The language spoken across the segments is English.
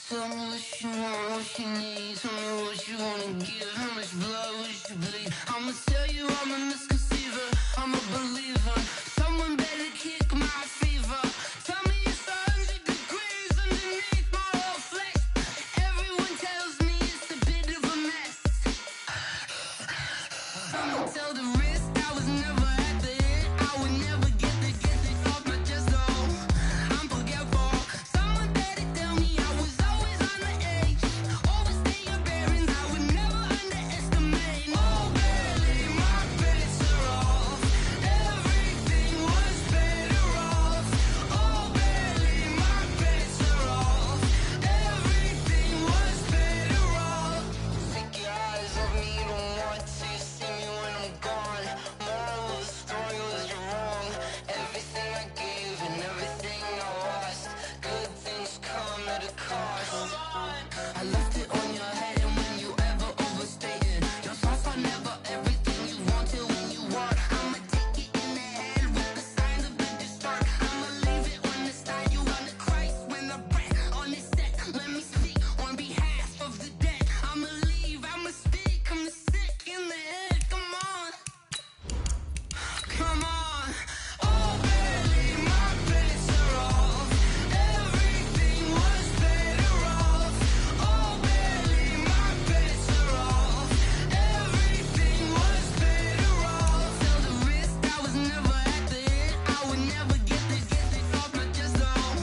Tell me what you want, what you need. Tell me what you wanna give. How much blood would you bleed? I'ma tell you I'm a misconceiver. I'm a believer. Someone better kick my fever. Tell me it's 100 degrees underneath my whole flesh. Everyone tells me it's a bit of a mess. I'ma tell the risk I was never at the end. I would never get this off my chest though. I'm forgetful. Someone better tell me I was always on the edge. Overstay your bearings, I would never underestimate. Oh, barely, my bets are off. Everything was better off. Oh, barely, my bets are off. Everything was better off. Take your eyes off me, don't want to see me when I'm gone. Moral of the story was you're wrong. Everything I gave and everything I lost. Good things come at a cost. I left it on your head, and when you ever overstated, your thoughts are never everything you wanted when you want. I'ma take it in the head with the signs of the distort. I'ma leave it on the side. You on the Christ when the breath on this set. Let me speak on behalf of the dead. I'ma leave, I'ma speak. I'm sick in the head. Come on, come on. Oh, barely, my bets are off. Everything was better off. Oh, barely, my bets are off. Everything was better off. Tell the risk I was never at the end. I would never get this off my chest though.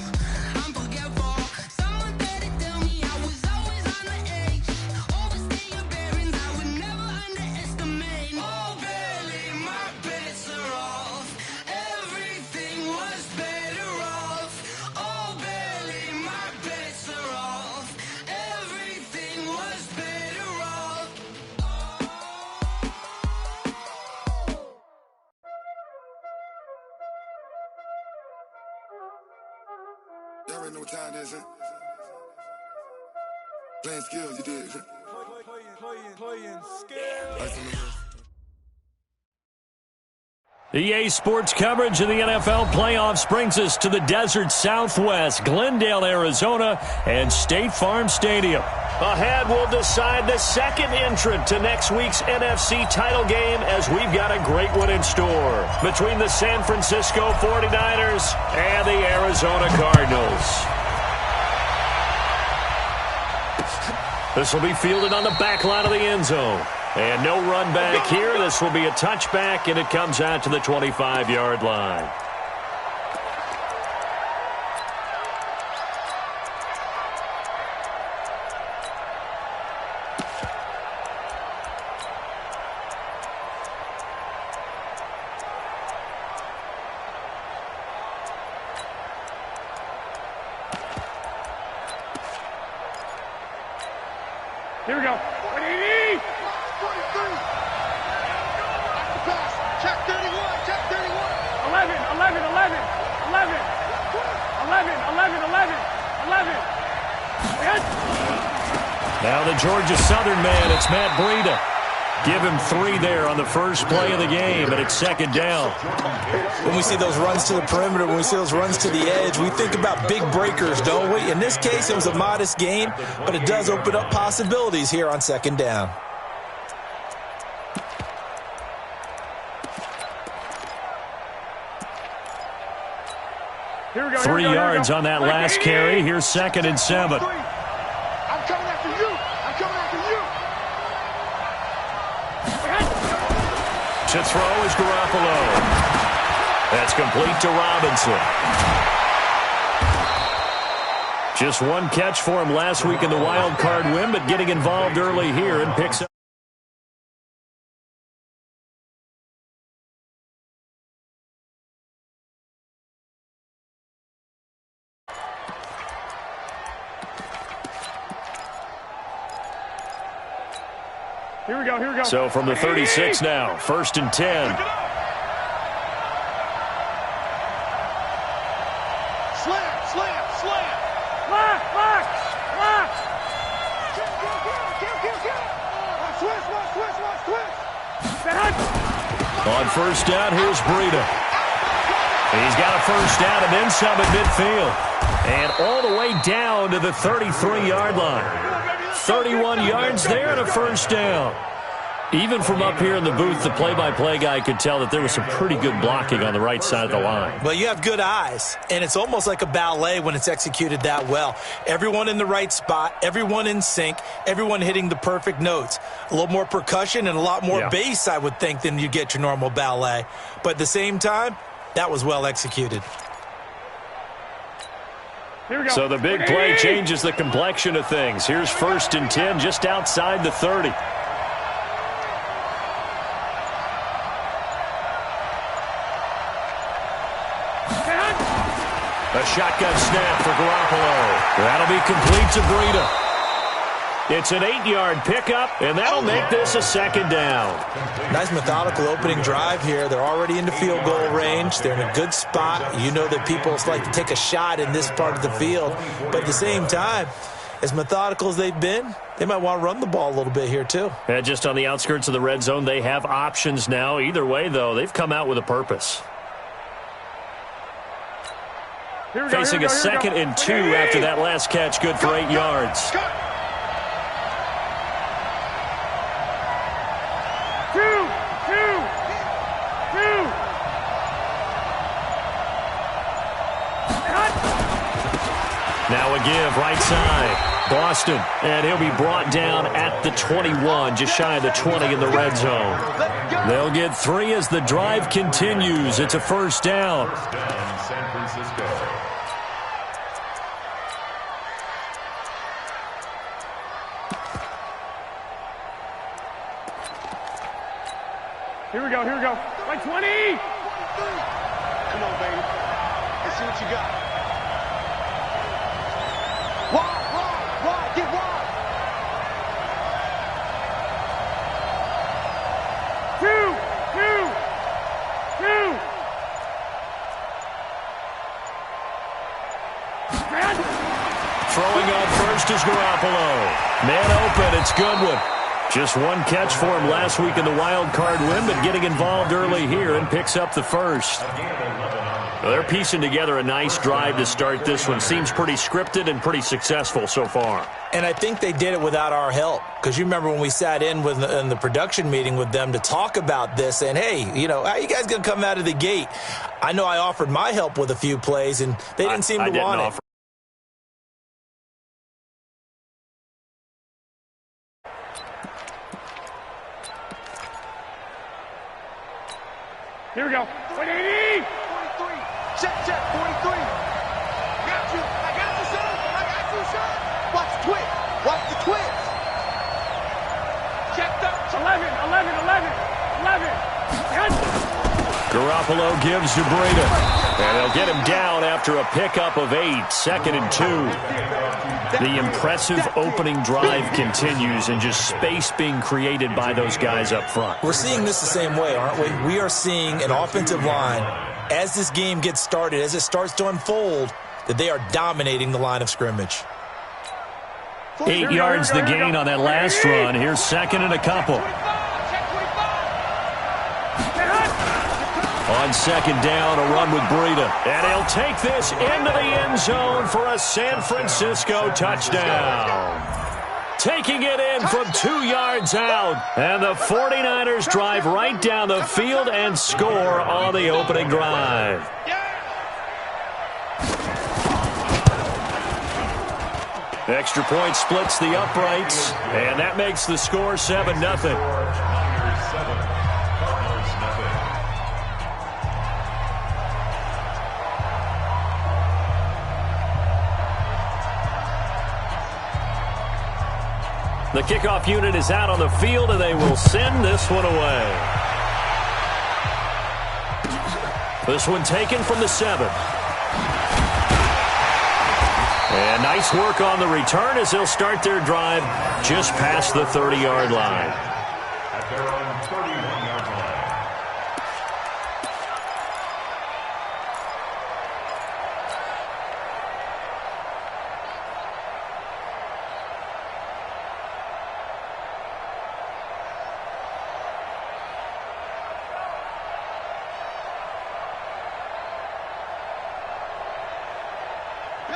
I'm forgetful. Someone better tell me I was always on the edge. Overstay your bearings, I would never underestimate. Oh, barely, my bets are off. Everything was better off. Oh, barely, my bets are off. Everything was better off. Y'all already know what time it is, huh? Playing skills, you did. Playing skill. Ice on the wrist. EA Sports coverage of the NFL playoffs brings us to the desert Southwest, Glendale, Arizona, and State Farm Stadium. Ahead, we'll decide the second entrant to next week's NFC title game as we've got a great one in store between the San Francisco 49ers and the Arizona Cardinals. This will be fielded on the back line of the end zone. And no run back here. This will be a touchback, and it comes out to the 25-yard line. Here we go. Check 31, check 31. 11. Now the Georgia Southern man, it's Matt Breida. Give him 3 there on the first play of the game, and it's second down. When we see those runs to the perimeter, when we see those runs to the edge, we think about big breakers, don't we? In this case, it was a modest game, but it does open up possibilities here on second down. Here we go. 3 yards on that last carry. Here's 2nd and 7. I'm coming after you. I'm coming after you. To throw is Garoppolo. That's complete to Robinson. Just 1 catch for him last week in the wild card win, but getting involved early here and picks up. Here we go. So from the 36 now, 1st and 10. Slant. Switch. On first down, here's Breida. He's got a first down and then some at midfield. And all the way down to the 33-yard line. 31 yards there and a first down. Even from up here in the booth, the play-by-play guy could tell that there was some pretty good blocking on the right side of the line. Well, you have good eyes, and it's almost like a ballet when it's executed that well. Everyone in the right spot, everyone in sync, everyone hitting the perfect notes. A little more percussion and a lot more bass, I would think, than you get your normal ballet. But at the same time, that was well executed. So the big play changes the complexion of things. Here's 1st and 10 just outside the 30. A shotgun snap for Garoppolo. That'll be complete to Breida. It's an 8-yard pickup, and that'll make this a 2nd down. Nice methodical opening drive here. They're already into field goal range. They're in a good spot. You know that people like to take a shot in this part of the field. But at the same time, as methodical as they've been, they might want to run the ball a little bit here too. And just on the outskirts of the red zone, they have options now. Either way, though, they've come out with a purpose. Facing a 2nd and 2 after that last catch, good for 8 yards. Now a give, right side. Boston, and he'll be brought down at the 21, just shy of the 20 in the red zone. They'll get 3 as the drive continues. It's a 1st down. San Francisco. Here we go. Like 20! Come on, baby. Let's see what you got. Wide, get wide. 2! Throwing on first is Garoppolo. Man open, it's Goodwin. Just one catch for him last week in the wild card win, but getting involved early here and picks up the first. Well, they're piecing together a nice drive to start this one. Seems pretty scripted and pretty successful so far. And I think they did it without our help. Because you remember when we sat in the production meeting with them to talk about this, and hey, you know, how you guys going to come out of the gate? I know I offered my help with a few plays, and they didn't seem to want it. Here we go. 180! 43. Check, 43. Got you. I got you, son. Watch the twist. Watch the twist. Check up. 11. Garoppolo gives to Breida. And they'll get him down after a pickup of 8. 2nd and 2. The impressive opening drive continues, and just space being created by those guys up front. We're seeing this the same way, aren't we? We are seeing an offensive line, as this game gets started, as it starts to unfold, that they are dominating the line of scrimmage. 8 yards the gain on that last run. Here's 2nd and a couple. On 2nd down, a run with Breida. And he'll take this into the end zone for a San Francisco touchdown. Taking it in from 2 yards out. And the 49ers drive right down the field and score on the opening drive. Extra point splits the uprights, and that makes the score 7-0. The kickoff unit is out on the field, and they will send this one away. This one taken from the 7. And nice work on the return as they'll start their drive just past the 30-yard line. At their own 31-yard line.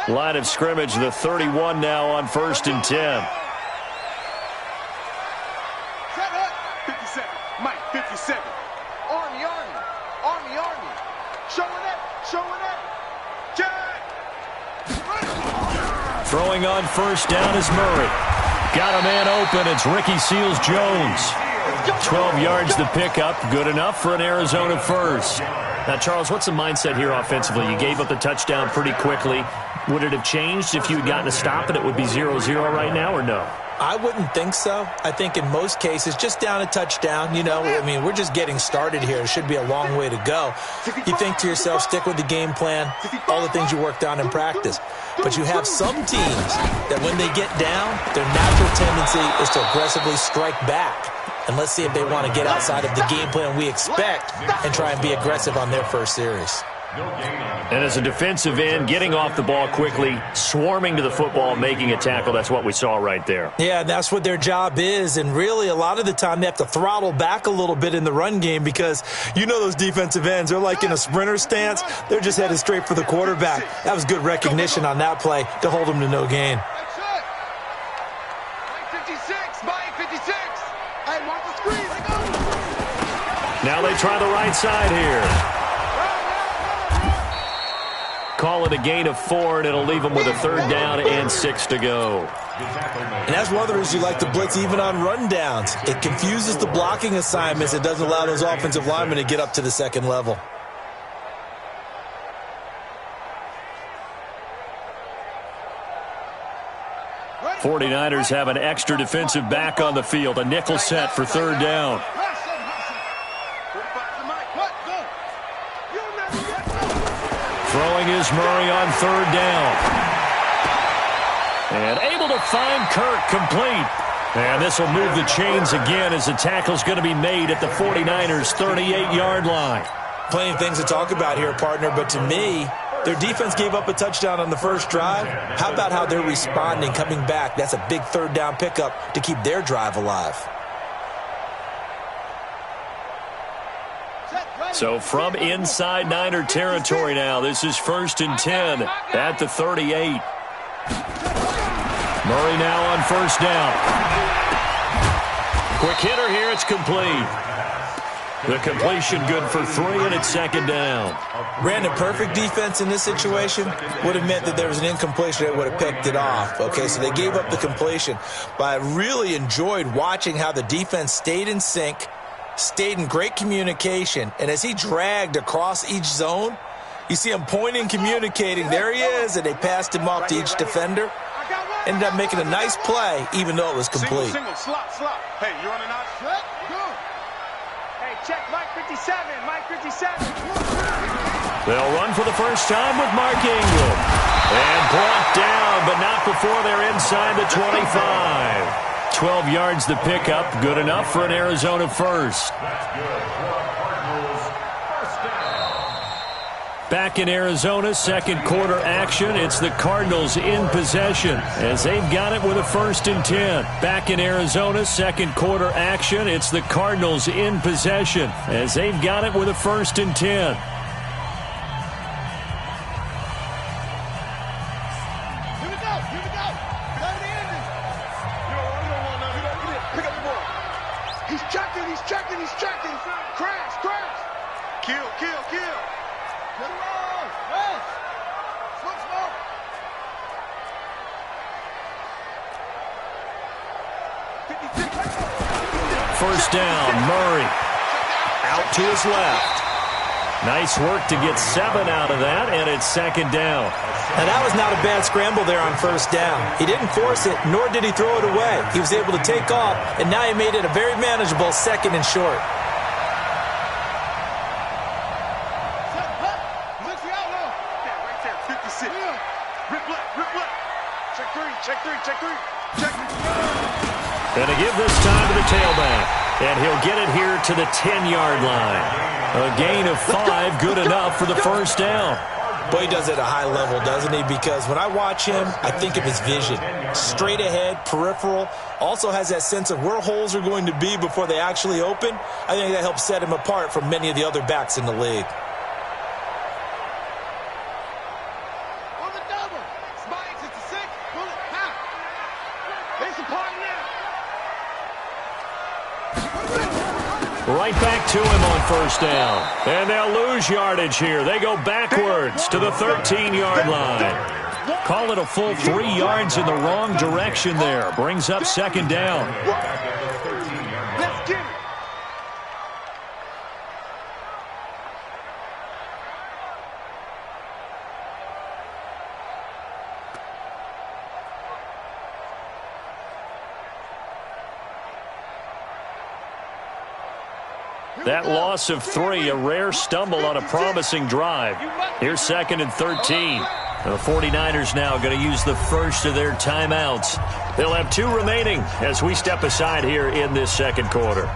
Line of scrimmage, the 31 now on 1st and 10. 57. Mike, 57. Army. Showing up. Jack. Throwing on 1st down is Murray. Got a man open. It's Ricky Seals-Jones. 12 yards the pickup. Good enough for an Arizona first. Now, Charles, what's the mindset here offensively? You gave up the touchdown pretty quickly. Would it have changed if you had gotten a stop and it would be 0-0 right now, or no? I wouldn't think so. I think in most cases, just down a touchdown, we're just getting started here. It should be a long way to go. You think to yourself, stick with the game plan, all the things you worked on in practice. But you have some teams that when they get down, their natural tendency is to aggressively strike back. And let's see if they want to get outside of the game plan we expect and try and be aggressive on their first series. And as a defensive end, getting off the ball quickly, swarming to the football, making a tackle, that's what we saw right there. Yeah, and that's what their job is. And really, a lot of the time, they have to throttle back a little bit in the run game because those defensive ends, they're like in a sprinter stance. They're just headed straight for the quarterback. That was good recognition on that play to hold them to no gain. Mike 56. Hey, mark the screen. Now they try the right side here. Call it a gain of 4, and it'll leave them with a 3rd down and 6 to go. And that's one of the reasons you like to blitz even on rundowns. It confuses the blocking assignments. It doesn't allow those offensive linemen to get up to the second level. '49ers have an extra defensive back on the field. A nickel set for 3rd down. Throwing is Murray on 3rd down. And able to find Kirk complete. And this will move the chains again as the tackle's going to be made at the 49ers' 38-yard line. Plenty of things to talk about here, partner, but to me, their defense gave up a touchdown on the first drive. How about how they're responding, coming back? That's a big 3rd down pickup to keep their drive alive. So from inside Niner territory now, this is 1st and 10 at the 38. Murray now on 1st down. Quick hitter here, it's complete. The completion good for 3, and it's 2nd down. Brandon, perfect defense in this situation would have meant that there was an incompletion that would have picked it off. Okay, so they gave up the completion. But I really enjoyed watching how the defense stayed in sync, stayed in great communication, and as he dragged across each zone, you see him pointing, communicating. There he is, and they passed him off to each defender. Ended up making a nice play, even though it was complete. Single, slot. Hey, you running out? Go. Hey, check Mike 57. Mike 57. They'll run for the first time with Mark Ingram. And brought down, but not before they're inside the 25. 12 yards the pickup, good enough for an Arizona first. Back in Arizona, 2nd quarter action. It's the Cardinals in possession as they've got it with a 1st and 10. Back in Arizona, 2nd quarter action. It's the Cardinals in possession as they've got it with a 1st and 10. He's checking. Crash. Kill. Get around. Yes. Smoke. 1st down, Murray. Out to his left. Nice work to get 7 out of that, and it's 2nd down. Now, that was not a bad scramble there on 1st down. He didn't force it, nor did he throw it away. He was able to take off, and now he made it a very manageable 2nd and short. And to give this time to the tailback. And he'll get it here to the 10-yard line. A gain of 5, good enough for the 1st down. Boy, he does it at a high level, doesn't he? Because when I watch him, I think of his vision. Straight ahead, peripheral. Also has that sense of where holes are going to be before they actually open. I think that helps set him apart from many of the other backs in the league. Right back to him on first down. And they'll lose yardage here. They go backwards to the 13-yard line. Call it a full 3 yards in the wrong direction there. Brings up second down. Let's get it. That loss of 3, a rare stumble on a promising drive. Here's second and 13. The 49ers now going to use the first of their timeouts. They'll have 2 remaining as we step aside here in this second quarter.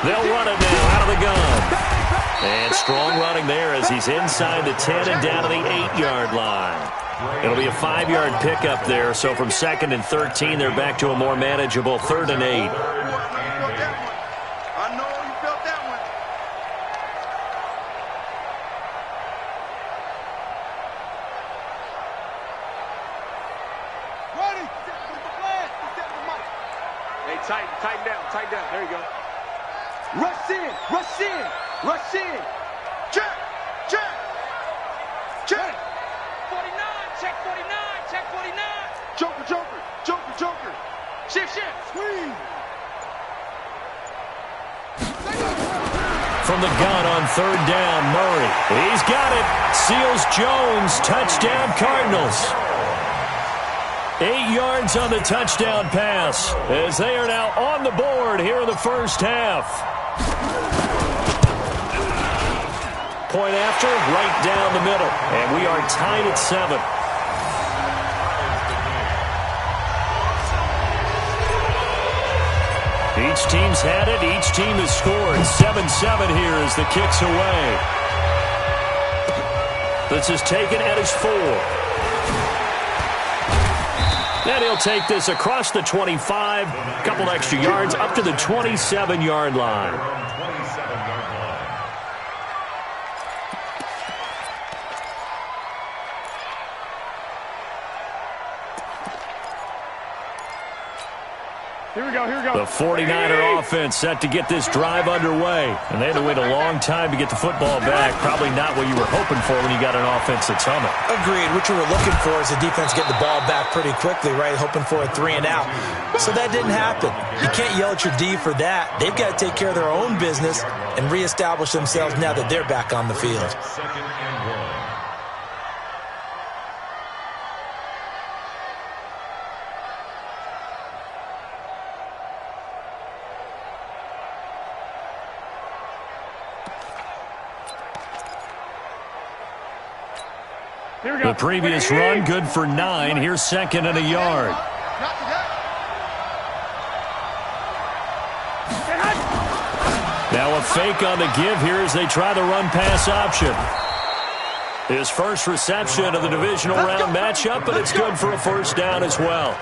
They'll run it now out of the gun. And strong running there as he's inside the 10 and down to the 8-yard line. It'll be a 5-yard pickup there, so from second and 13, they're back to a more manageable 3rd and 8. I know you felt that one. Ready. Hey, tighten down. There you go. Rush in. Check. 49, check 49. Joker. Shift. Squeeze. From the gun on 3rd down, Murray. He's got it. Seals Jones. Touchdown, Cardinals. 8 yards on the touchdown pass as they are now on the board here in the first half. Point after, right down the middle. And we are tied at 7. Each team's had it. Each team has scored. 7-7 here as the kick's away. This is taken at his 4. And he'll take this across the 25. A couple extra yards up to the 27-yard line. Here we go. The 49er offense set to get this drive underway. And they had to wait a long time to get the football back. Probably not what you were hoping for when you got an offense that's humming. Agreed. What you were looking for is the defense getting the ball back pretty quickly, right? Hoping for a 3 and out. So that didn't happen. You can't yell at your D for that. They've got to take care of their own business and reestablish themselves now that they're back on the field. Second and 1. The previous run, good for 9. Here's second and a yard. Now a fake on the give here as they try the run-pass option. His first reception of the divisional round matchup, but it's good for a first down as well.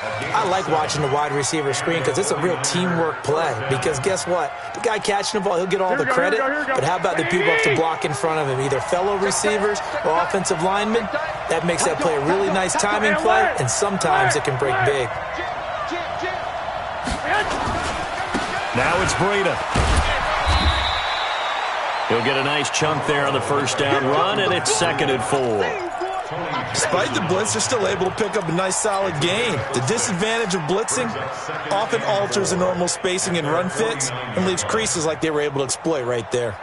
I like watching the wide receiver screen because it's a real teamwork play. Because guess what? The guy catching the ball, he'll get all the credit. But how about the people up to block in front of him, either fellow receivers or offensive linemen? That makes that play a really nice timing play, and sometimes it can break big. Now it's Breida. He'll get a nice chunk there on the first down run, and it's second and 4. Despite the blitz, they're still able to pick up a nice solid gain. The disadvantage of blitzing often alters the normal spacing and run fits and leaves creases like they were able to exploit right there.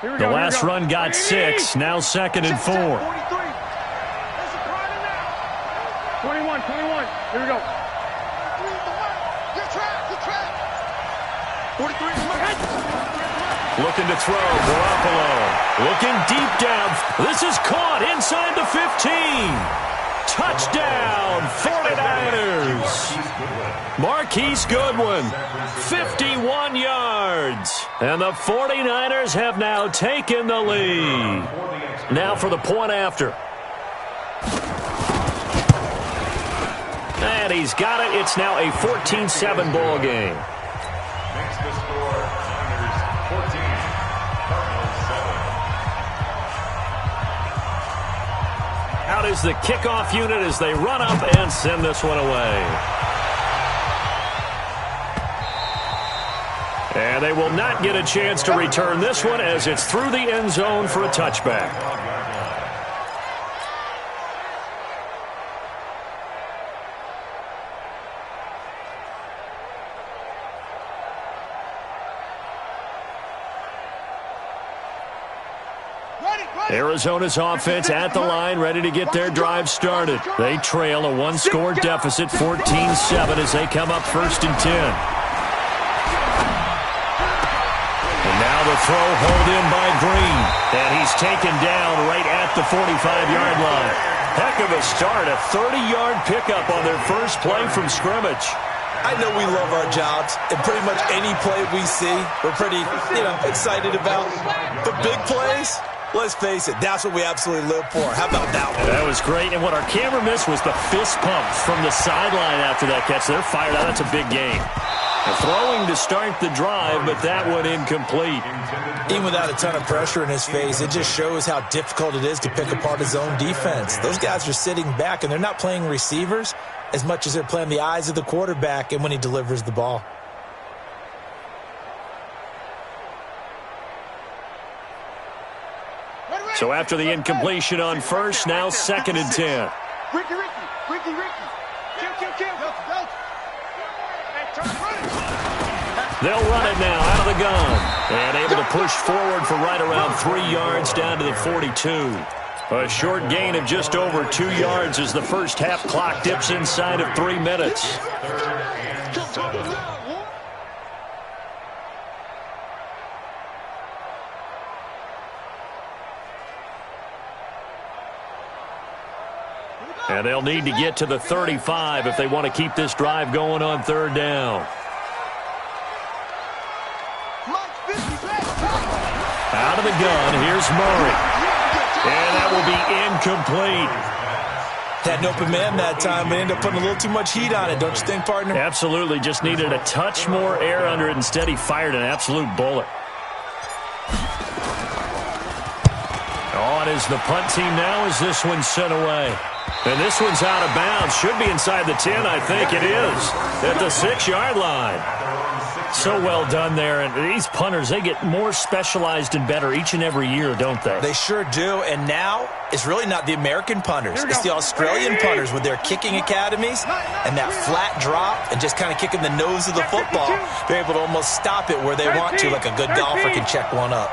The last run got 6, now second and 4. 21. Here we go. 43. Looking to throw, Garoppolo. Looking deep down. This is caught inside the 15. Touchdown, 49ers. Marquise Goodwin, 51 yards. And the 49ers have now taken the lead. Now for the point after. And he's got it. It's now a 14-7 ball game. Makes the score Niners 14, Cardinals 7. Out is the kickoff unit as they run up and send this one away. And they will not get a chance to return this one as it's through the end zone for a touchback. Arizona's offense at the line, ready to get their drive started. They trail a one-score deficit, 14-7, as they come up 1st and 10. And now the throw hauled in by Green. And he's taken down right at the 45-yard line. Heck of a start, a 30-yard pickup on their first play from scrimmage. I know we love our jobs, and pretty much any play we see, we're pretty, excited about. The big plays, let's face it, that's what we absolutely live for. How about that one? That was great, and what our camera missed was the fist pump from the sideline after that catch. They're fired out. That's a big game. Throwing to start the drive, but that one incomplete. Even without a ton of pressure in his face, it just shows how difficult it is to pick apart his own defense. Those guys are sitting back, and they're not playing receivers as much as they're playing the eyes of the quarterback and when he delivers the ball. So after the incompletion on first, now 2nd and 10. Ricky. They'll run it now out of the gun. And able to push forward for right around 3 yards down to the 42. A short gain of just over 2 yards as the first half clock dips inside of 3 minutes. And they'll need to get to the 35 if they want to keep this drive going on 3rd down. Out of the gun, here's Murray. And that will be incomplete. Had an open man that time, but ended up putting a little too much heat on it, don't you think, partner? Absolutely, just needed a touch more air under it. Instead, he fired an absolute bullet. On is the punt team now as this one's sent away. And this one's out of bounds. Should be inside the 10, I think it is. At the 6-yard line. So well done there. And these punters, they get more specialized and better each and every year, don't they? They sure do. And now, it's really not the American punters. It's the Australian punters with their kicking academies and that flat drop and just kind of kicking the nose of the football. They're able to almost stop it where they want to, like a good golfer can check one up.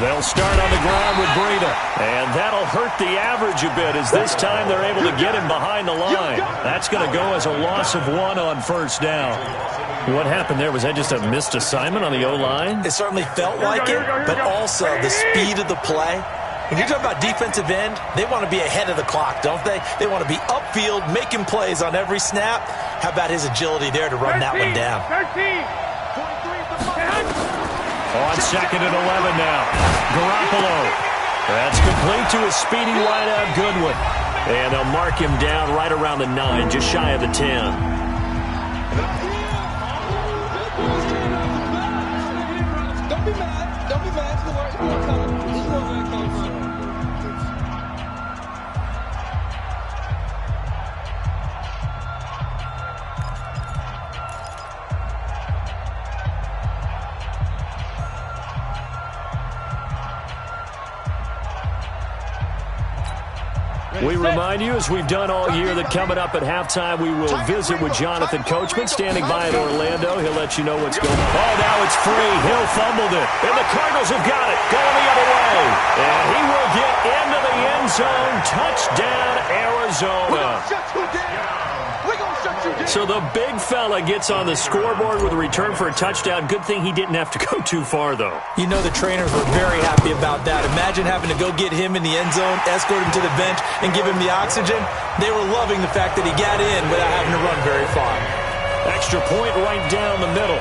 They'll start on the ground with Breida. And that'll hurt the average a bit as this time they're able to get him behind the line. That's going to go as a loss of 1 on 1st down. What happened there? Was that just a missed assignment on the O-line? It certainly felt like it, but also the speed of the play. When you're talking about defensive end, they want to be ahead of the clock, don't they? They want to be upfield, making plays on every snap. How about his agility there to run that one down? On 2nd and 11 now. Garoppolo. That's complete to his speedy wideout, Goodwin. And they'll mark him down right around the 9, just shy of the 10. Don't be mad. Don't be mad. This is where that came from. We remind you, as we've done all year, that coming up at halftime, we will visit with Jonathan Coachman standing by in Orlando. He'll let you know what's going on. Oh, now it's free. Hill fumbled it. And the Cardinals have got it. Going the other way. And he will get into the end zone. Touchdown, Arizona. We're going to shut you down. We're going to shut So the big fella gets on the scoreboard with a return for a touchdown. Good thing he didn't have to go too far, though. You know the trainers were very happy about that. Imagine having to go get him in the end zone, escort him to the bench, and give him the oxygen. They were loving the fact that he got in without having to run very far. Extra point right down the middle.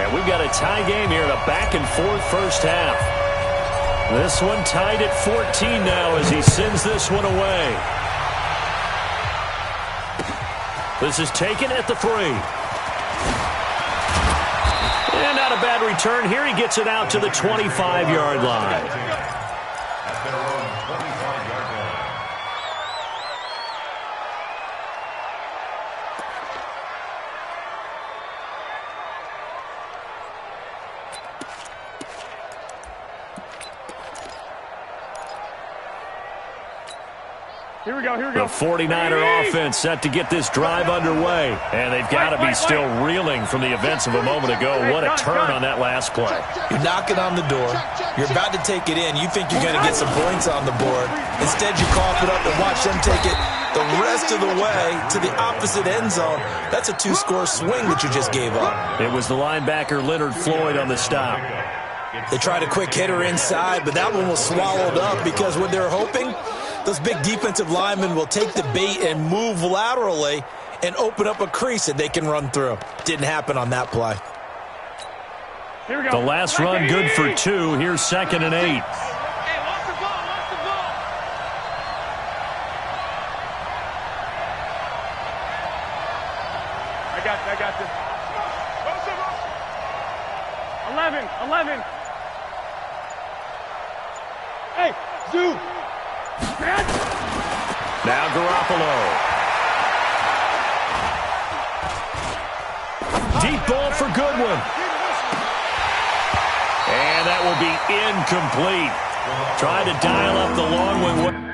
And we've got a tie game here in a back-and-forth first half. This one tied at 14 now as he sends this one away. This is taken at the 3. And not a bad return here. He gets it out to the 25-yard line. At their own 25-yard line. Here we go, here we The go. 49er offense set to get this drive underway. And they've got to be still reeling from the events of a moment ago. What a turn on that last play. You're knocking on the door. You're about to take it in. You think you're going to get some points on the board. Instead, you cough it up and watch them take it the rest of the way to the opposite end zone. That's a 2-score swing that you just gave up. It was the linebacker Leonard Floyd on the stop. They tried a quick hitter inside, but that one was swallowed up because what they're hoping, those big defensive linemen will take the bait and move laterally and open up a crease that they can run through. Didn't happen on that play. Here we go. The last run good for 2. Here's 2nd and 8. Hey, watch the ball, watch the ball. I got this. 11. Hey, Zoo. Now Garoppolo. Deep ball for Goodwin. And that will be incomplete. Trying to dial up the long one.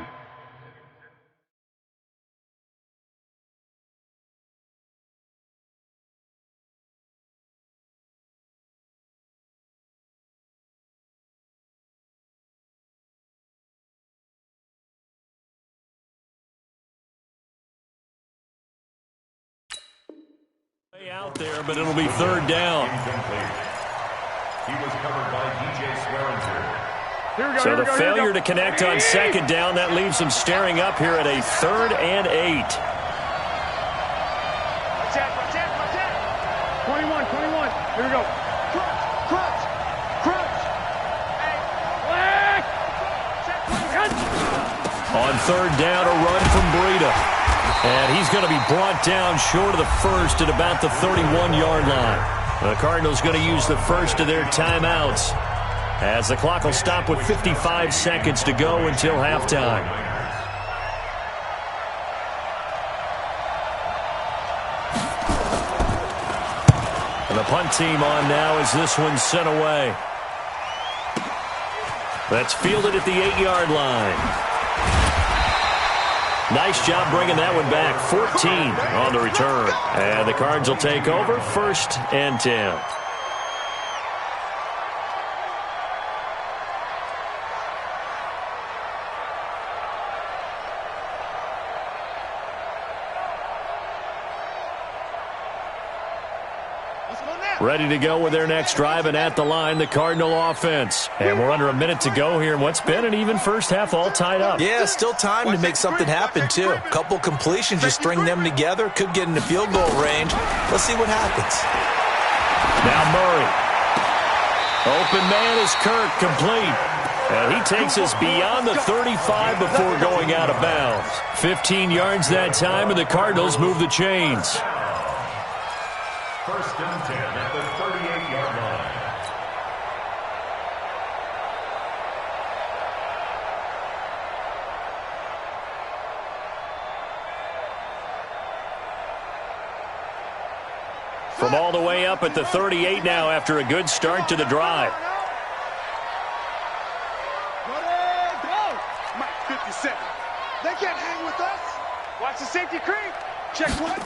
Out there, but it'll be 3rd down. He was covered by DJ Swearinger. Here we go. So the failure to connect on 2nd down, that leaves them staring up here at a 3rd and 8. Protect. 21. Here we go. Crunch. On 3rd down, a run from Breida. And he's going to be brought down short of the first at about the 31-yard line. The Cardinals going to use the first of their timeouts as the clock will stop with 55 seconds to go until halftime. And the punt team on now as this one's sent away. That's fielded at the 8-yard line. Nice job bringing that one back. 14 on the return. And the Cards will take over 1st and 10. Ready to go with their next drive, and at the line, the Cardinal offense. And we're under a minute to go here in what's been an even first half, all tied up. Yeah, still time to make something happen, too. A couple completions, you string them together, could get into field goal range. Let's see what happens. Now Murray. Open man is Kirk, complete. And he takes us beyond the 35 before going out of bounds. 15 yards that time, and the Cardinals move the chains. 1st and 10 at the 38-yard line. From all the way up at the 38 now after a good start to the drive. Mike, 57. They can't hang with us. Watch the safety creep. Check one.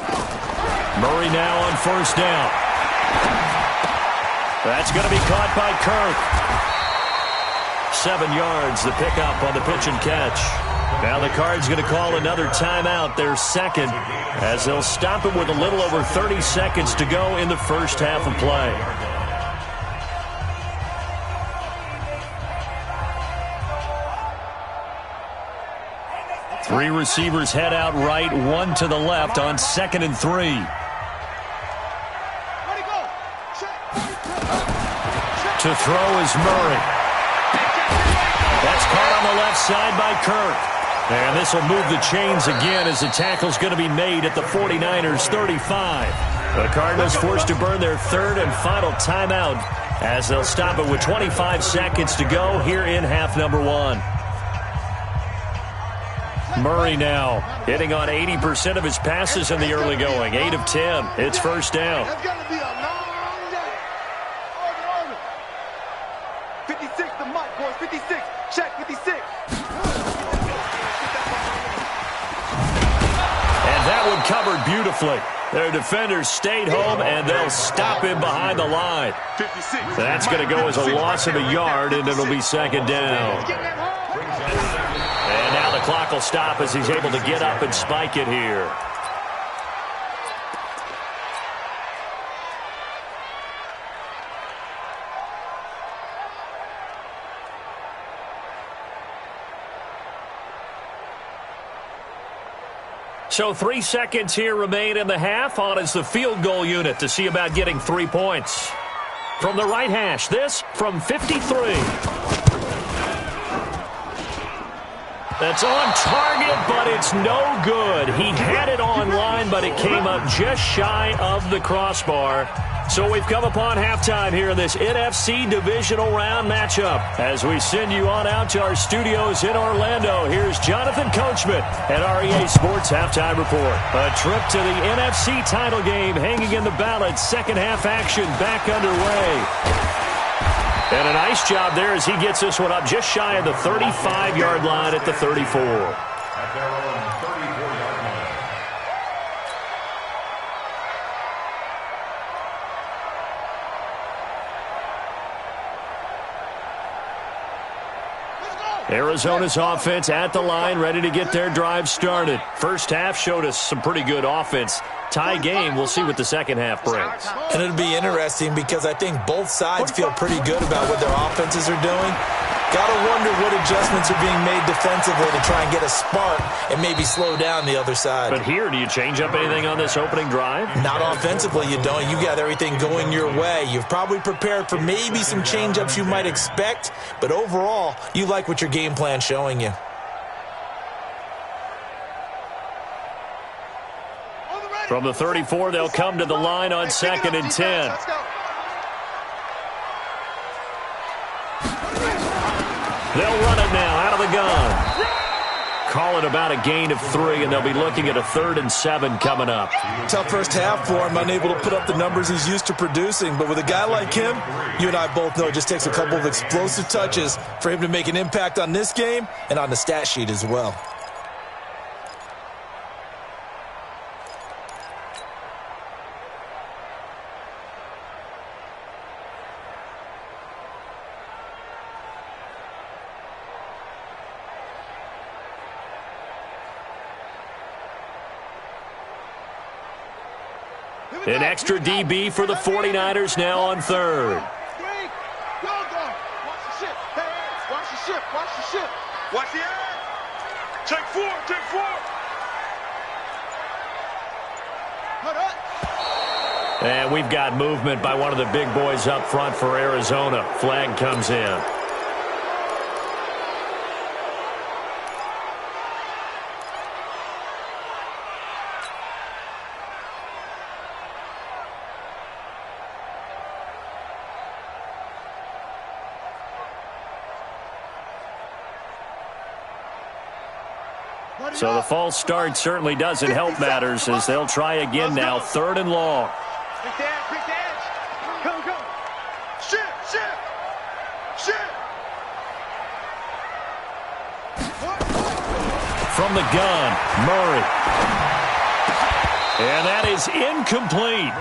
Murray now on 1st down. That's going to be caught by Kirk. 7 yards, the pickup on the pitch and catch. Now the Cards going to call another timeout, their second, as they'll stop it with a little over 30 seconds to go in the first half of play. Three receivers head out right, one to the left on 2nd and 3. To throw is Murray. That's caught on the left side by Kirk. And this will move the chains again as the tackle's going to be made at the 49ers' 35. The Cardinals forced to burn their third and final timeout as they'll stop it with 25 seconds to go here in half number 1. Murray now hitting on 80% of his passes in the early going. 8 of 10. It's first down. That's going to be a long day. Order. 56, the mic, boys. 56. Check, 56. And that one covered beautifully. Their defenders stayed home, and they'll stop him behind the line. 56. That's going to go as a loss of a yard, and it'll be second down. And now the clock will stop as he's able to get up and spike it here. So 3 seconds here remain in the half. On is the field goal unit to see about getting 3 points. From the right hash, this from 53. That's on target, but it's no good. He had it on line, but it came up just shy of the crossbar. So we've come upon halftime here in this NFC Divisional Round matchup. As we send you on out to our studios in Orlando, here's Jonathan Coachman at REA Sports Halftime Report. A trip to the NFC title game hanging in the balance. Second half action back underway. And a nice job there as he gets this one up just shy of the 35-yard line at the 34. At their own 34-yard line. Arizona's offense at the line, ready to get their drive started. First half showed us some pretty good offense. Tie game, we'll see what the second half brings. And it'll be interesting because I think both sides feel pretty good about what their offenses are doing. Got to wonder what adjustments are being made defensively to try and get a spark and maybe slow down the other side. But here, do you change up anything on this opening drive? Not offensively, you don't. You got everything going your way. You've probably prepared for maybe some change-ups you might expect, but overall, you like what your game plan's showing you. From the 34, they'll come to the line on 2nd and 10. They'll run it now out of the gun. Call it about a gain of 3, and they'll be looking at a 3rd and 7 coming up. Tough first half for him, unable to put up the numbers he's used to producing. But with a guy like him, you and I both know it just takes a couple of explosive touches for him to make an impact on this game and on the stat sheet as well. An extra DB for the 49ers now on 3rd. Watch the ship. Watch the edge. Take 4. Cut up. And we've got movement by one of the big boys up front for Arizona. Flag comes in. So the false start certainly doesn't help matters as they'll try again now. 3rd and long. Big edge. Go. Ship. From the gun, Murray. And that is incomplete.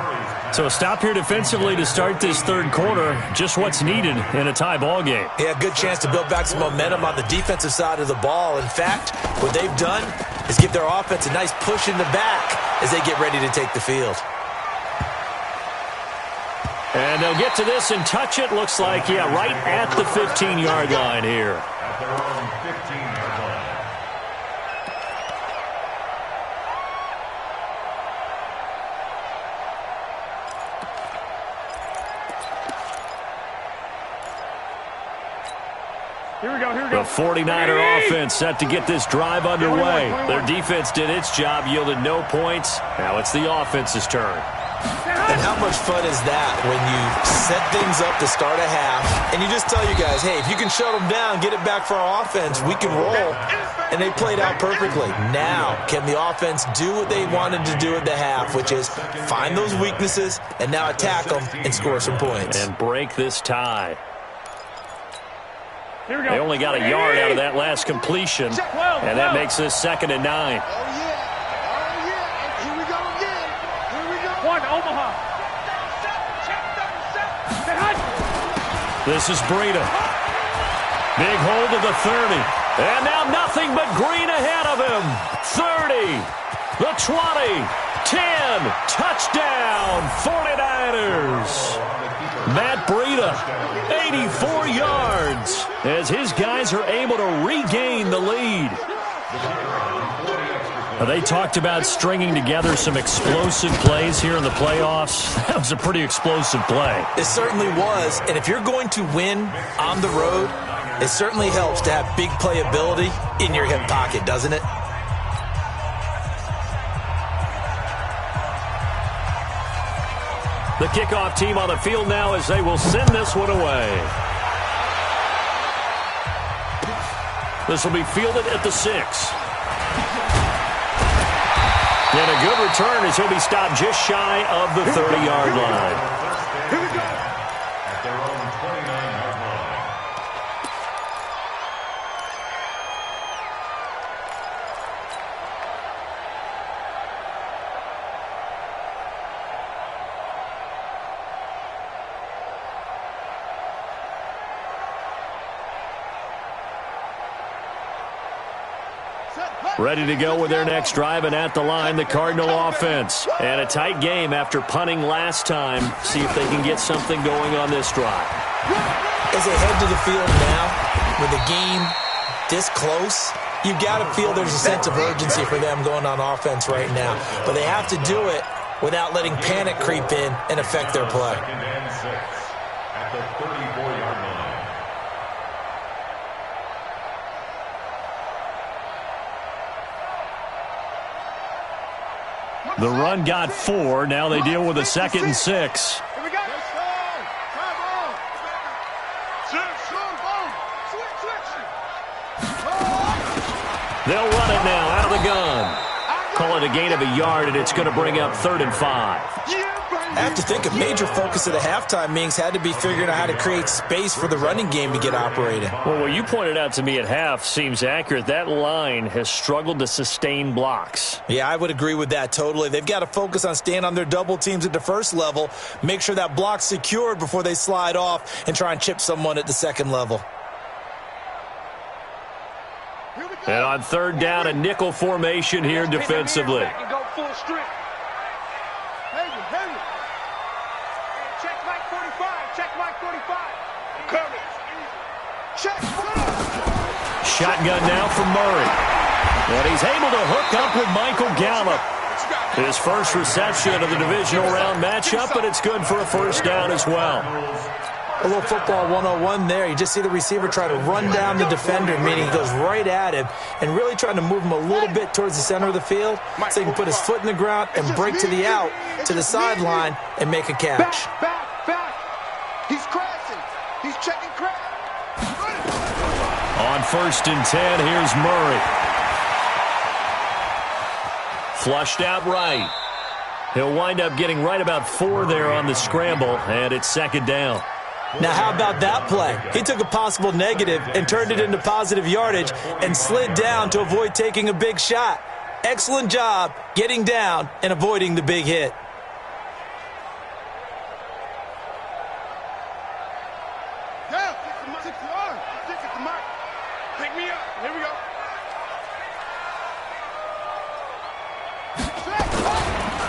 So a stop here defensively to start this third quarter. Just what's needed in a tie ball game. Yeah, good chance to build back some momentum on the defensive side of the ball. In fact, what they've done is give their offense a nice push in the back as they get ready to take the field. And they'll get to this and touch it. Looks like, yeah, right at the 15-yard line here. At their own 15-yard line. Here we go, here we go. The 49er offense set to get this drive underway. Their defense did its job, yielded no points. Now it's the offense's turn. And how much fun is that when you set things up to start a half and you just tell you guys, hey, if you can shut them down, get it back for our offense, we can roll. And they played out perfectly. Now, can the offense do what they wanted to do at the half, which is find those weaknesses and now attack them and score some points. And break this tie. Here we go. They only got a yard out of that last completion, and that makes this 2nd and 9. Oh, yeah. Oh, yeah. Here we go again. Here we go. One, Omaha. This is Breida. Big hold of the 30. And now nothing but green ahead of him. 30, the 20, 10, touchdown, 49ers. Matt Breida, 84 yards, as his guys are able to regain the lead. They talked about stringing together some explosive plays here in the playoffs. That was a pretty explosive play. It certainly was, and if you're going to win on the road, it certainly helps to have big playability in your hip pocket, doesn't it? The kickoff team on the field now as they will send this one away. This will be fielded at the 6. And a good return as he'll be stopped just shy of the 30-yard line. Here we go. At their own 29-yard line. Ready to go with their next drive, and at the line, the Cardinal offense. And a tight game after punting last time. See if they can get something going on this drive. As they head to the field now, with the game this close, you've got to feel there's a sense of urgency for them going on offense right now. But they have to do it without letting panic creep in and affect their play. 2nd and 6 at the 34-yard line. The run got 4. Now they deal with a 2nd and 6. Here we go. They'll run it now out of the gun. Call it a gain of a yard, and it's going to bring up 3rd and 5. I have to think a major focus of the halftime meetings had to be figuring out how to create space for the running game to get operating. Well, what you pointed out to me at half seems accurate. That line has struggled to sustain blocks. Yeah, I would agree with that totally. They've got to focus on staying on their double teams at the first level, make sure that block's secured before they slide off and try and chip someone at the second level. And on 3rd down, a nickel formation here defensively. Go full strength. Check Mike 45. Check Mike 45. Curry. Check. Shotgun now from Murray. And he's able to hook up with Michael Gallup. His first reception of the divisional round matchup, but it's good for a 1st down as well. A little football 101 there. You just see the receiver try to run down the defender, meaning he goes right at him and really trying to move him a little bit towards the center of the field so he can put his foot in the ground and break to the out, to the sideline, and make a catch. Back. He's crashing. He's checking crash. On 1st and 10, here's Murray. Flushed out right. He'll wind up getting right about 4 there on the scramble, and it's 2nd down. Now, how about that play? He took a possible negative and turned it into positive yardage and slid down to avoid taking a big shot. Excellent job getting down and avoiding the big hit. Pick me up. Here we go.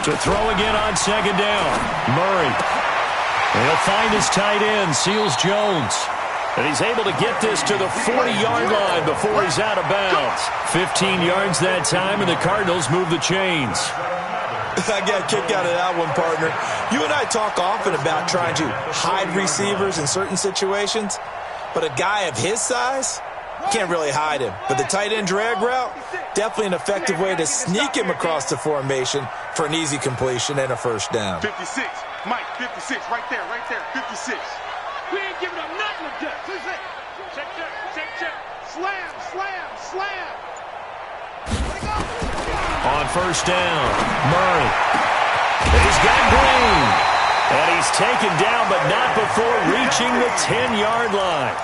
To throw again on second down. Murray. He'll find his tight end, Seals Jones. And he's able to get this to the 40-yard line before he's out of bounds. 15 yards that time, and the Cardinals move the chains. I got a kick out of that one, partner. You and I talk often about trying to hide receivers in certain situations, but a guy of his size, can't really hide him. But the tight end drag route, definitely an effective way to sneak him across the formation for an easy completion and a first down. 56. Mike, 56. Right there. 56. We ain't giving up nothing to Jeff. Check. Slam. On first down, Murray. He's got Green. And he's taken down, but not before reaching the 10-yard line.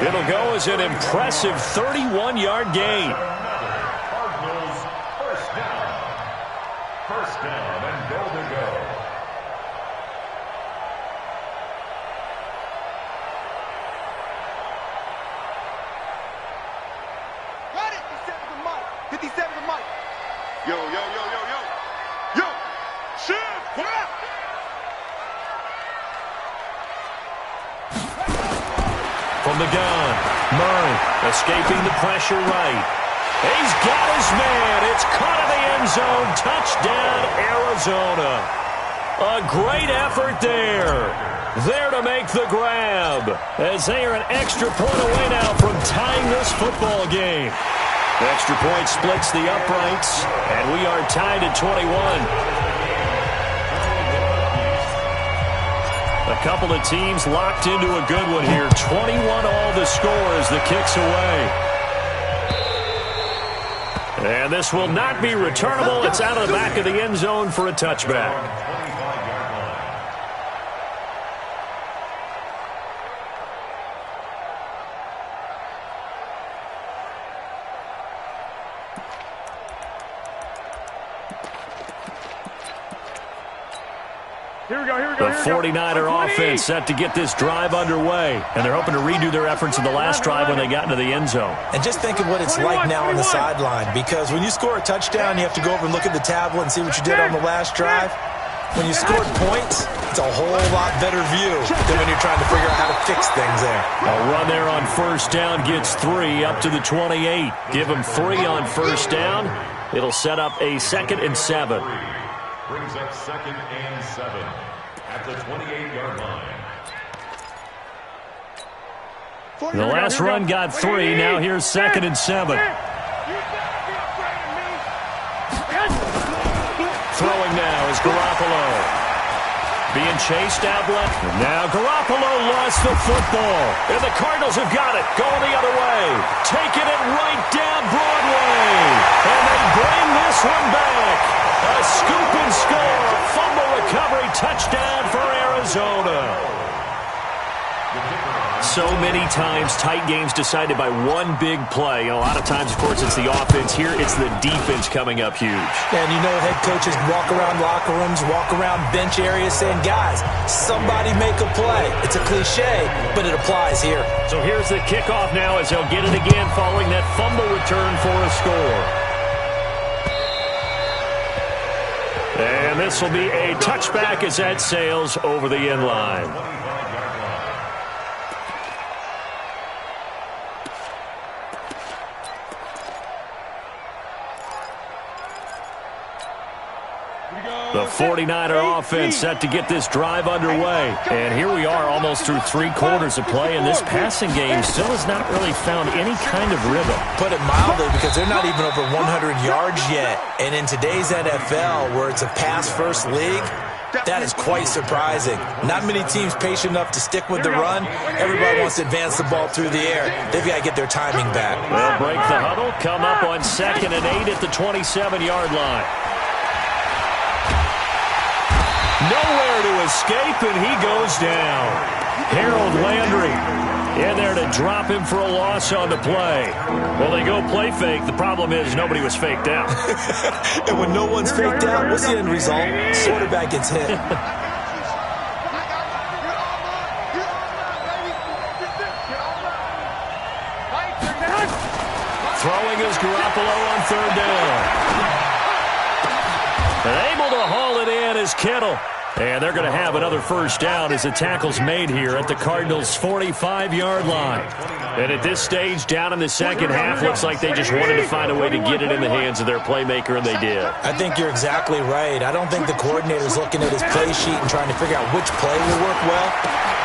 It'll go as an impressive 31-yard gain. Cardinals first down and goal to go. Got it. 57 to Mike. Yo. Shoot. What up? From the gun, Murray escaping the pressure right. He's got his man. It's caught in the end zone. Touchdown, Arizona. A great effort there. There to make the grab, as they are an extra point away now from tying this football game. Extra point splits the uprights, and we are tied at 21. A couple of teams locked into a good one here. 21 all the score as the kick's away. And this will not be returnable. It's out of the back of the end zone for a touchback. Here we go. The 49er offense set to get this drive underway, and they're hoping to redo their efforts in the last drive when they got into the end zone. And just think of what it's like now on the sideline, because when you score a touchdown, you have to go over and look at the tablet and see what you did on the last drive. When you scored points, it's a whole lot better view than when you're trying to figure out how to fix things there. A run there on first down gets 3 up to the 28. Give them 3 on first down. It'll set up a 2nd and 7. Brings up 2nd and 7 at the 28-yard line. The last run got 3. Now here's 2nd and 7. Throwing now is Garoppolo. Being chased out left. Now Garoppolo lost the football. And the Cardinals have got it. Going the other way. Taking it right down Broadway. And they bring this one back. A scoop and score. Fumble recovery touchdown for Arizona. So many times tight games decided by one big play. A lot of times, of course, it's the offense. Here, it's the defense coming up huge. And you know head coaches walk around locker rooms, walk around bench areas saying, guys, somebody make a play. It's a cliche, but it applies here. So here's the kickoff now as they'll get it again following that fumble return for a score. And this will be a touchback as that sails over the end line. The 49er offense set to get this drive underway. And here we are almost through 3 quarters of play, and this passing game still has not really found any kind of rhythm. Put it mildly, because they're not even over 100 yards yet. And in today's NFL, where it's a pass-first league, that is quite surprising. Not many teams patient enough to stick with the run. Everybody wants to advance the ball through the air. They've got to get their timing back. They'll break the huddle, come up on 2nd and 8 at the 27-yard line. Nowhere to escape, and he goes down. Harold Landry in there to drop him for a loss on the play. Well, they go play fake. The problem is nobody was faked out. And when no one's faked out, what's the end result? Quarterback gets hit. Throwing is Garoppolo on third down. And able to haul it in is Kittle. And they're going to have another first down as the tackle's made here at the Cardinals' 45-yard line. And at this stage, down in the second half, looks like they just wanted to find a way to get it in the hands of their playmaker, and they did. I think you're exactly right. I don't think the coordinator's looking at his play sheet and trying to figure out which play will work well.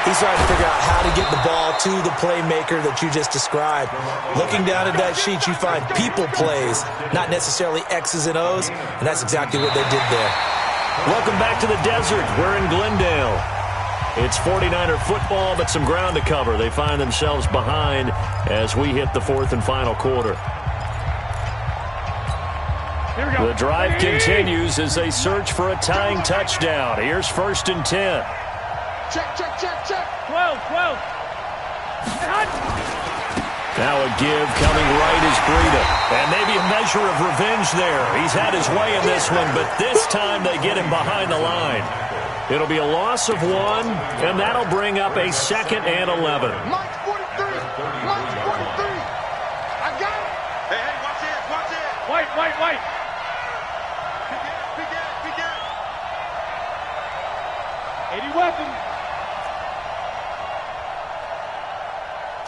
He's trying to figure out how to get the ball to the playmaker that you just described. Looking down at that sheet, you find people plays, not necessarily X's and O's, and that's exactly what they did there. Welcome back to the desert. We're in Glendale. It's 49er football, but some ground to cover. They find themselves behind as we hit the fourth and final quarter. The drive continues as they search for a tying touchdown. Here's 1st and 10. Check, check, check, check. 12. Now a give coming right is Breida. And maybe a measure of revenge there. He's had his way in this one, but this time they get him behind the line. It'll be a loss of 1, and that'll bring up a 2nd and 11. Mike 43. Mike 43. I got it. Hey, watch it, watch it. White. Begin. 80 weapons.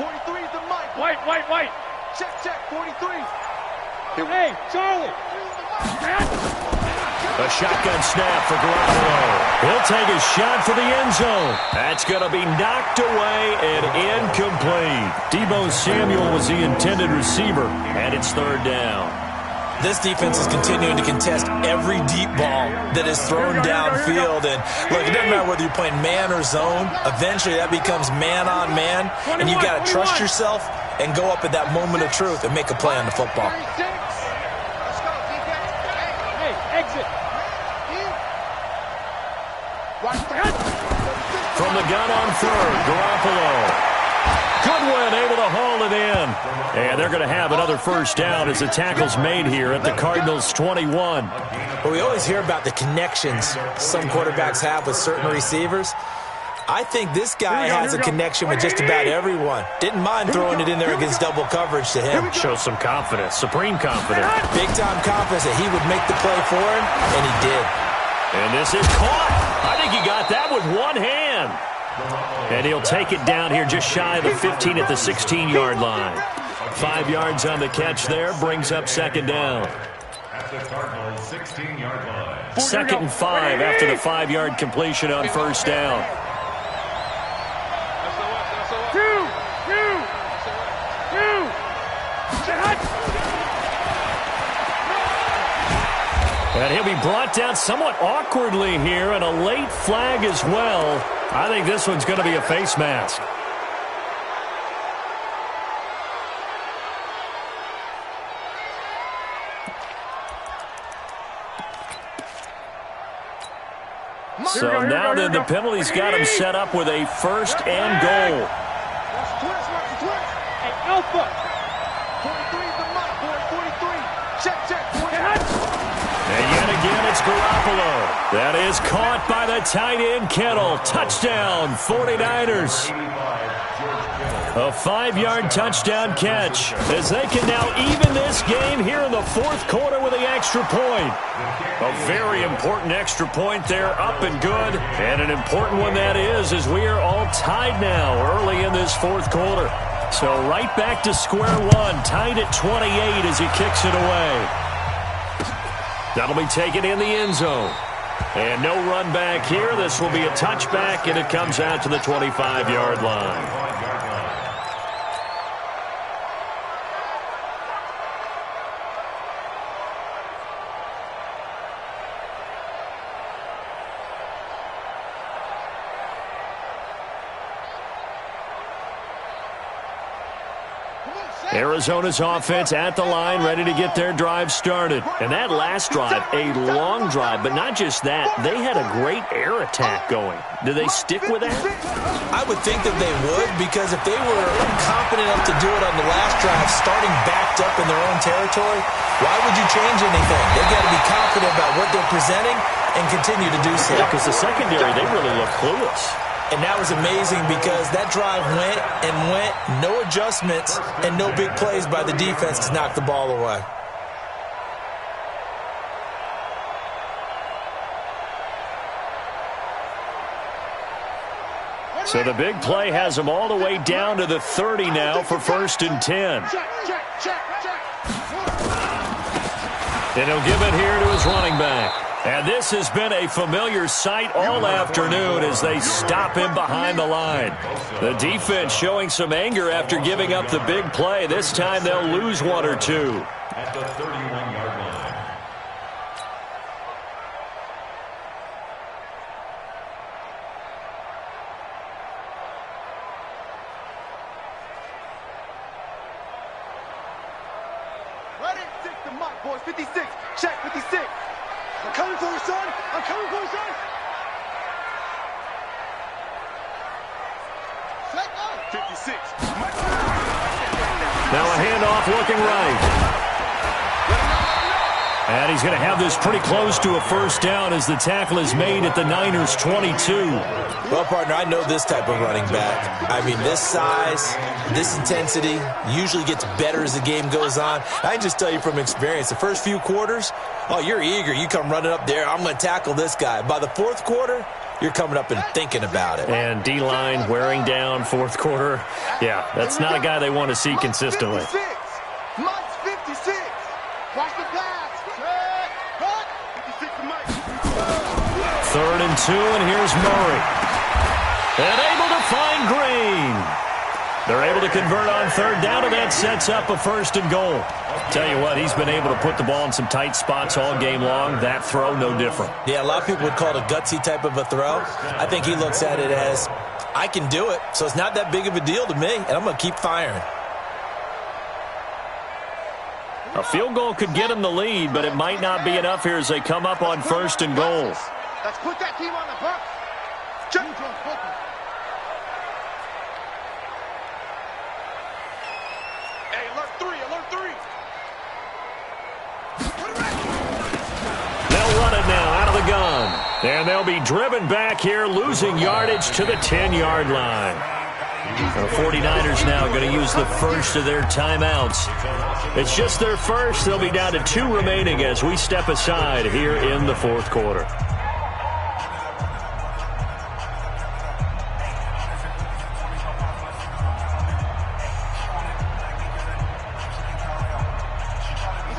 43 is the Mike. White. Check, 43. Hey, Charlie. A shotgun snap for Garoppolo. He'll take a shot for the end zone. That's going to be knocked away and incomplete. Deebo Samuel was the intended receiver, and it's 3rd down. This defense is continuing to contest every deep ball that is thrown downfield. And look, it doesn't matter whether you're playing man or zone. Eventually, that becomes man on man. And you've got to trust yourself and go up at that moment of truth and make a play on the football. Let's go, DK. Hey, exit. From the gun on 3rd, Garoppolo. Goodwin able to haul it in. And they're going to have another first down as the tackle's made here at the Cardinals' 21. Well, we always hear about the connections some quarterbacks have with certain receivers. I think this guy has a connection with just about everyone. Didn't mind throwing it in there against double coverage to him. Shows some confidence, supreme confidence. Big-time confidence that he would make the play for him, and he did. And this is caught. I think he got that with one hand. And he'll take it down here just shy of the 15 at the 16-yard line. 5 yards on the catch there, brings up 2nd down. At the Cardinals' 16-yard line. 2nd and 5 after the 5-yard completion on 1st down. And he'll be brought down somewhat awkwardly here, and a late flag as well. I think this one's going to be a face mask. So now then the penalty's got him set up with a 1st and goal. Hey, Alpha. 43 is the Mike, boy, 43. Check, 43. And yet again, it's Garoppolo. That is caught by the tight end, Kittle. Touchdown, 49ers. A 5-yard touchdown catch as they can now even this game here in the 4th quarter with the extra point. A very important extra point there, up and good. And an important one that is, as we are all tied now early in this 4th quarter. So right back to square one, tied at 28 as he kicks it away. That'll be taken in the end zone. And no run back here. This will be a touchback, and it comes out to the 25-yard line. Come Arizona's offense at the line, ready to get their drive started. And that last drive, a long drive, but not just that. They had a great air attack going. Do they stick with that? I would think that they would, because if they were confident enough to do it on the last drive, starting backed up in their own territory, why would you change anything? They've got to be confident about what they're presenting and continue to do so. Yeah, because the secondary, they really look clueless. And that was amazing because that drive went and went, no adjustments and no big plays by the defense to knock the ball away. So the big play has them all the way down to the 30 now for 1st and 10. And he'll give it here to his running back. And this has been a familiar sight all afternoon as they stop him behind the line. The defense showing some anger after giving up the big play. This time they'll lose one or two. At the 31-yard line. Ready? Take the mic, boys. 56. Check 56. I'm coming for you, son. I'm coming for you, son. Check out. 56. Now a handoff looking right. And he's going to have this pretty close to a first down as the tackle is made at the Niners' 22. Well, partner, I know this type of running back. I mean, this size, this intensity usually gets better as the game goes on. I can just tell you from experience, the first few quarters, oh, you're eager. You come running up there, I'm going to tackle this guy. By the fourth quarter, you're coming up and thinking about it. And D-line wearing down fourth quarter. Yeah, that's not a guy they want to see consistently. Mike's 56. Watch the pass. Cut. 56 to Mike. 3rd and 2, and here's Murray. And able to find Green. They're able to convert on 3rd down, and that sets up a 1st and goal. Tell you what, he's been able to put the ball in some tight spots all game long. That throw, no different. Yeah, a lot of people would call it a gutsy type of a throw. I think he looks at it as, I can do it, so it's not that big of a deal to me, and I'm going to keep firing. A field goal could get him the lead, but it might not be enough here as they come up on 1st and goal. Let's put that team on the bus. Check. Hey, alert 3, alert 3. They'll run it now out of the gun. And they'll be driven back here, losing yardage to the 10-yard line. The 49ers now going to use the first of their timeouts. It's just their first. They'll be down to 2 remaining as we step aside here in the 4th quarter.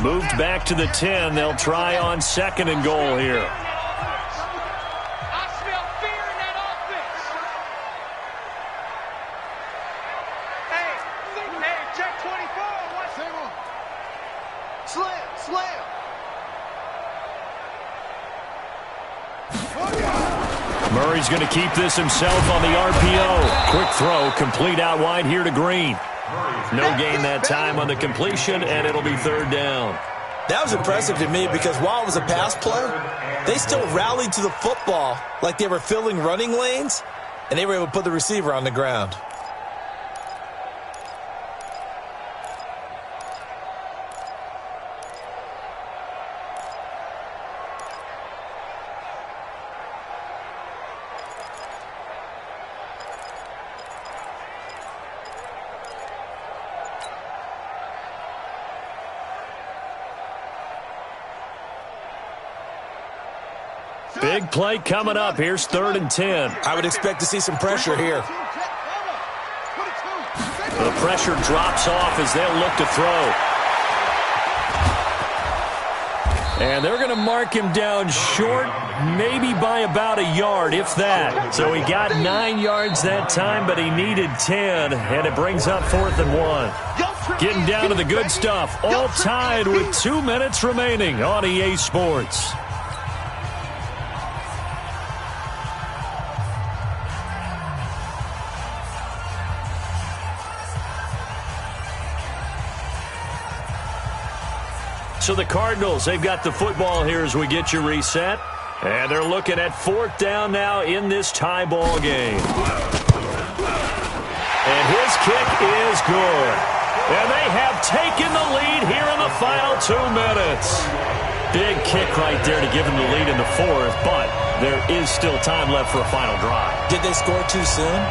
Moved back to the 10. They'll try on 2nd and goal here. I smell fear in that offense. Hey, check 24. What's it? Slam. Murray's going to keep this himself on the RPO. Quick throw, complete out wide here to Green. No gain that time on the completion, and it'll be 3rd down. That was impressive to me because while it was a pass play, they still rallied to the football like they were filling running lanes, and they were able to put the receiver on the ground. Big play coming up. Here's 3rd and 10. I would expect to see some pressure here. The pressure drops off as they'll look to throw. And they're going to mark him down short, maybe by about a yard, if that. So he got 9 yards that time, but he needed 10, and it brings up 4th and 1. Getting down to the good stuff, all tied with 2 minutes remaining on EA Sports. So the Cardinals, they've got the football here as we get you reset. And they're looking at 4th down now in this tie ball game. And his kick is good. And they have taken the lead here in the final 2 minutes. Big kick right there to give them the lead in the 4th, but there is still time left for a final drive. Did they score too soon?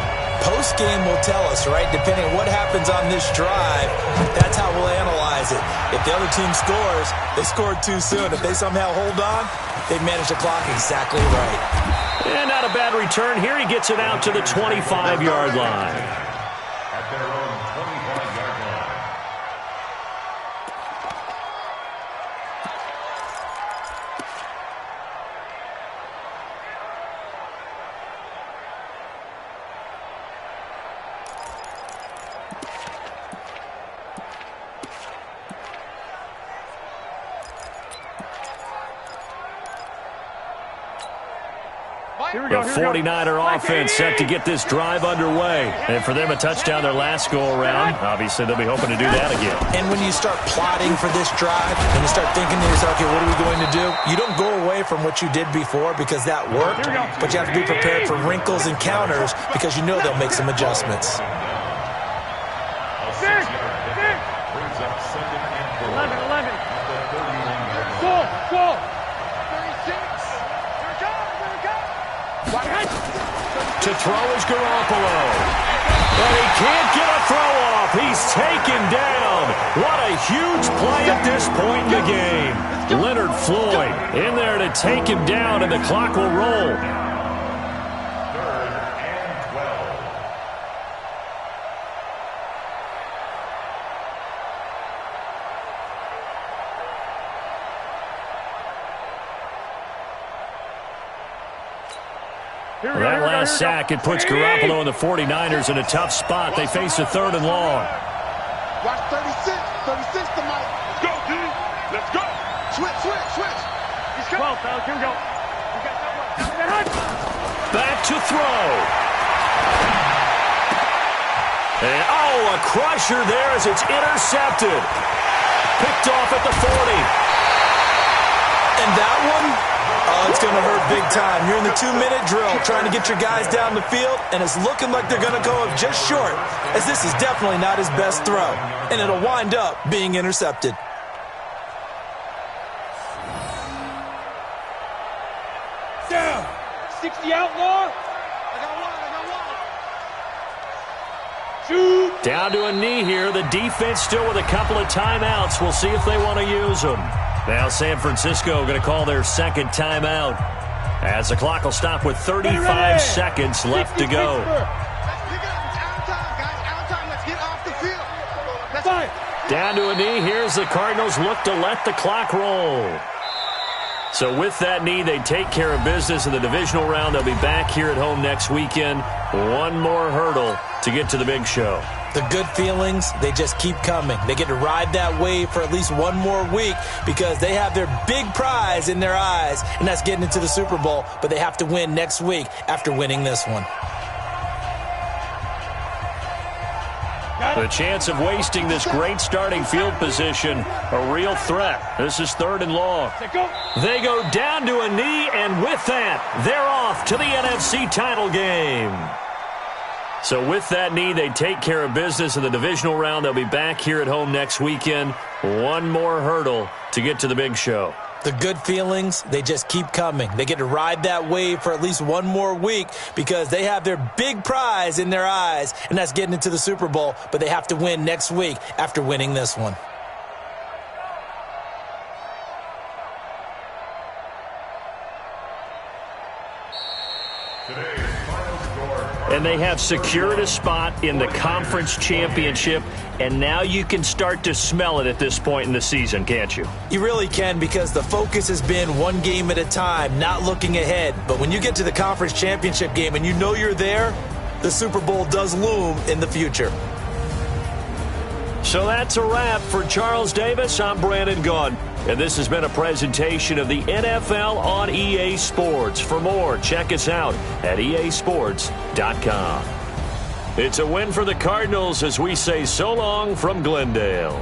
Post-game will tell us, right? Depending on what happens on this drive, that's how we'll analyze it. If the other team scores, they scored too soon. If they somehow hold on, they've managed the clock exactly right. And not a bad return here. He gets it out to the 25-yard line. At their own 25-yard line. The 49er offense set to get this drive underway. And for them, a touchdown their last go-around. Obviously, they'll be hoping to do that again. And when you start plotting for this drive, and you start thinking to yourself, okay, what are we going to do? You don't go away from what you did before because that worked, but you have to be prepared for wrinkles and counters because you know they'll make some adjustments. A 6-yard pickup brings up 2nd and 4. 11. At the 31-yard line. Go. 36. To throw is Garoppolo. And he can't get a throw off. He's taken down. What a huge play at this point in the game. Leonard Floyd in there to take him down, and the clock will roll. 3rd and 12. That last sack, it puts Garoppolo and the 49ers in a tough spot. They face a 3rd and long. Watch 36. 36 to Mike. Let's go, dude. Let's go. Switch. He's 12, fellas. Here we go. We got that one. Back to throw. And, a crusher there as it's intercepted. Picked off at the 40. And that one, it's going to hurt big time. You're in the 2-minute drill trying to get your guys down the field, and it's looking like they're going to go up just short, as this is definitely not his best throw, and it'll wind up being intercepted. Down. 60 outlaw. I got one. Shoot. Down to a knee here. The defense still with a couple of timeouts. We'll see if they want to use them. Now San Francisco going to call their 2nd timeout as the clock will stop with 35 seconds left to go. Let's pick it up. It's out of time, guys. Out of time. Let's get off the field. Let's Fine. Down to a knee. Here's the Cardinals look to let the clock roll. So with that knee, they take care of business in the divisional round. They'll be back here at home next weekend. One more hurdle to get to the big show. The good feelings, they just keep coming. They get to ride that wave for at least one more week because they have their big prize in their eyes, and that's getting into the Super Bowl, but they have to win next week after winning this one. The chance of wasting this great starting field position, a real threat. This is 3rd and long. They go down to a knee, and with that, they're off to the NFC title game. So with that knee, they take care of business in the divisional round. They'll be back here at home next weekend. One more hurdle to get to the big show. The good feelings, they just keep coming. They get to ride that wave for at least one more week because they have their big prize in their eyes, and that's getting into the Super Bowl, but they have to win next week after winning this one. And they have secured a spot in the conference championship, and now you can start to smell it at this point in the season, can't you? You really can, because the focus has been one game at a time, not looking ahead. But when you get to the conference championship game and you know you're there, the Super Bowl does loom in the future. So that's a wrap for Charles Davis. I'm Brandon Gunn, and this has been a presentation of the NFL on EA Sports. For more, check us out at easports.com. It's a win for the Cardinals as we say so long from Glendale.